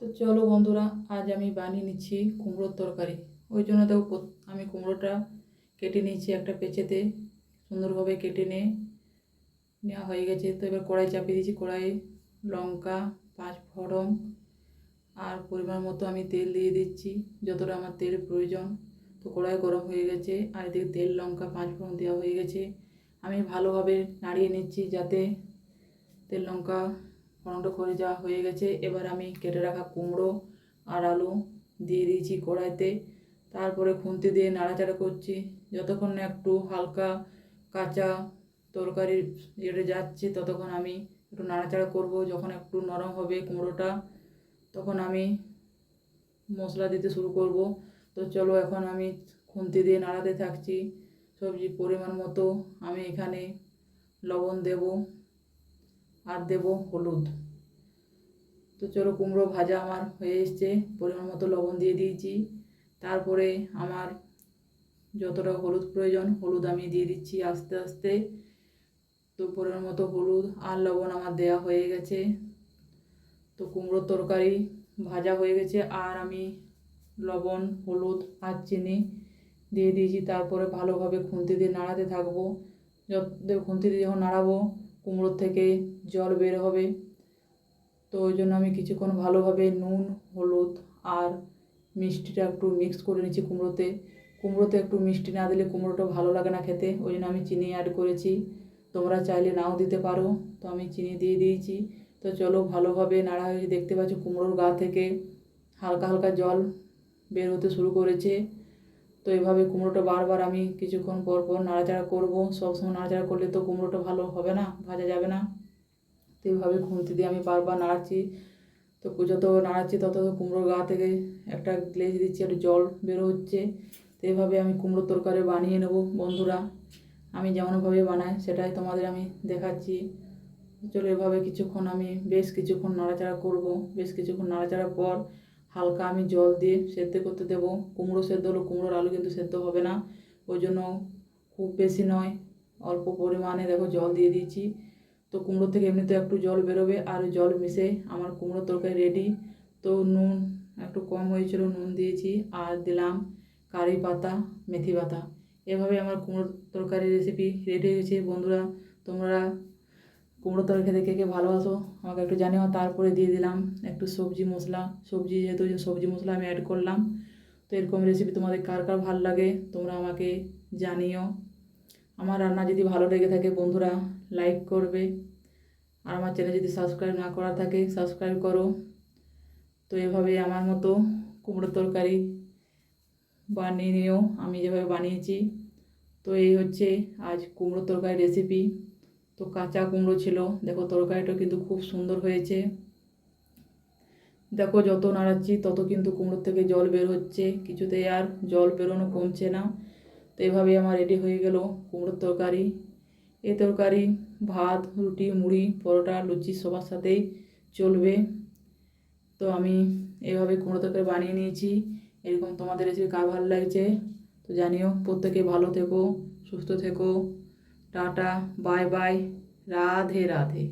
তো চলো বন্ধুরা, আজ আমি বানিয়ে নিচ্ছি কুমড়োর তরকারি। ওই জন্য দেখো আমি কুমড়োটা কেটে নিয়েছি একটা পেঁচেতে, সুন্দরভাবে কেটে নেওয়া হয়ে গেছে। তো এবার কড়াই চাপিয়ে দিয়েছি। কড়াইয়ে লঙ্কা, পাঁচ ফোড়ন আর পরিমাণ মতো আমি তেল দিয়ে দিচ্ছি, যতটা আমার তেল প্রয়োজন। তো কড়াই গরম হয়ে গেছে আর এদিকে তেল, লঙ্কা, পাঁচ ফোড়ন দেওয়া হয়ে গেছে। আমি ভালোভাবে নাড়িয়ে নিচ্ছি যাতে তেল লঙ্কা ফোড়নটা করে যাওয়া হয়ে গেছে। এবার আমি কেটে রাখা কুমড়ো আর আলু দিয়ে দিয়েছি কড়াইতে। তারপরে খুন্তি দিয়ে নাড়াচাড়া করছি যতক্ষণ না একটু হালকা কাঁচা তরকারির ইয়েটা যাচ্ছে, ততক্ষণ আমি একটু নাড়াচাড়া করব। যখন একটু নরম হবে কুমড়োটা, তখন আমি মশলা দিতে শুরু করব। তো চলো, এখন আমি খুন্তি দিয়ে নাড়াতে থাকছি। সবজি পরিমাণ মতো আমি এখানে লবণ দেব আর দেব হলুদ। তো চলো, কুমড়ো ভাজা আমার হয়ে এসছে, পরিমাণ মতো লবণ দিয়ে দিয়েছি। তারপরে আমার যতটা হলুদ প্রয়োজন হলুদ আমি দিয়ে দিচ্ছি আস্তে আস্তে। তো পরিমাণ মতো হলুদ আর লবণ আমার দেয়া হয়ে গেছে। তো কুমড়োর তরকারি ভাজা হয়ে গেছে আর আমি লবণ, হলুদ আর চিনি দিয়ে দিয়েছি। তারপরে ভালোভাবে খুন্তি দিয়ে নাড়াতে থাকবো। খুন্তি দিয়ে যখন নাড়াবো কুমড়োর থেকে জল বের হবে। তো ওই জন্য আমি কিছুক্ষণ ভালোভাবে নুন, হলুদ আর মিষ্টিটা একটু মিক্স করে নিচ্ছি কুমড়োতে একটু মিষ্টি না দিলে কুমড়োটা ভালো লাগে না খেতে, ওই জন্য আমি চিনি অ্যাড করেছি। তোমরা চাইলে নাও দিতে পারো। তো আমি চিনি দিয়ে দিয়েছি। তো চলো, ভালোভাবে নাড়া হয়ে দেখতে পাচ্ছি কুমড়োর গা থেকে হালকা হালকা জল বের হতে শুরু করেছে। তো এভাবে কুমড়োটা বারবার আমি কিছুক্ষণ পর পর নাড়াচাড়া করবো। সবসময় নাড়াচাড়া করলে তো কুমড়োটা ভালো হবে না, ভাজা যাবে না। তো এইভাবে খুন্তি দিয়ে আমি বারবার নাড়াচ্ছি। তো যত নাড়াচ্ছি তত কুমড়োর গা থেকে একটা গ্লেজ দিচ্ছি, একটু জল বের হচ্ছে। তো এইভাবে আমি কুমড়োর তরকারি বানিয়ে নেব বন্ধুরা। আমি যেমনভাবে বানাই সেটাই তোমাদের আমি দেখাচ্ছি। চলো, এভাবে কিছুক্ষণ আমি বেশ কিছুক্ষণ নাড়াচাড়া করব। বেশ কিছুক্ষণ নাড়াচাড়ার পর হালকা আমি জল দিয়ে সেদ্ধ করতে দেবো। কুমড়ো সেদ্ধ হলো, কুমড়োর আলু কিন্তু সেদ্ধ হবে না। ওই জন্য খুব বেশি নয়, অল্প পরিমাণে দেখো জল দিয়ে দিয়েছি। তো কুমড়ো থেকে এমনিতে একটু জল বেরোবে আর জল মিশে আমার কুমড়োর তরকারি রেডি। তো নুন একটু কম হয়েছিল, নুন দিয়েছি আর দিলাম কারি পাতা, মেথি পাতা। এভাবে আমার কুমড়োর তরকারি রেসিপি রেডি হয়েছে বন্ধুরা। তোমরা কুমড়ো তরকারি খেতে কে কে ভালোবাসো আমাকে একটু জানিও। তারপরে দিয়ে দিলাম একটু সবজি মশলা, যেহেতু সবজি মশলা আমি অ্যাড করলাম। তো এরকম রেসিপি তোমাদের কার কার ভালো লাগে তোমরা আমাকে জানিও। আমার রান্না যদি ভালো লেগে থাকে বন্ধুরা লাইক করবে, আর আমার চ্যানেল যদি সাবস্ক্রাইব না করা থাকে সাবস্ক্রাইব করো। তো এভাবে আমার মতো কুমড়োর তরকারি বানিয়ে নিও আমি যেভাবে বানিয়েছি। তো এই হচ্ছে আজ কুমড়োর তরকারি রেসিপি। তো কাঁচা কুমড়ো ছিল, দেখো তরকারিটা কিন্তু খুব সুন্দর হয়েছে। দেখো যত নাড়াচ্ছি তত কিন্তু কুমড়োর থেকে জল বের হচ্ছে, কিছুতেই আর জল বেরোনো কমছে না। তো এভাবে আমার রেডি হয়ে গেল কুমড়োর তরকারি। এই তরকারি ভাত, রুটি, মুড়ি, পরোটা, লুচি সবার সাথেই চলবে। তো আমি এভাবে কুমড়ো তরকারি বানিয়ে নিয়েছি। এরকম তোমাদের রেসিপি কার ভালো লাগছে তো জানিও। প্রত্যেকে ভালো থেকো, সুস্থ থেকো। Tata, bye bye, Radhe Radhe.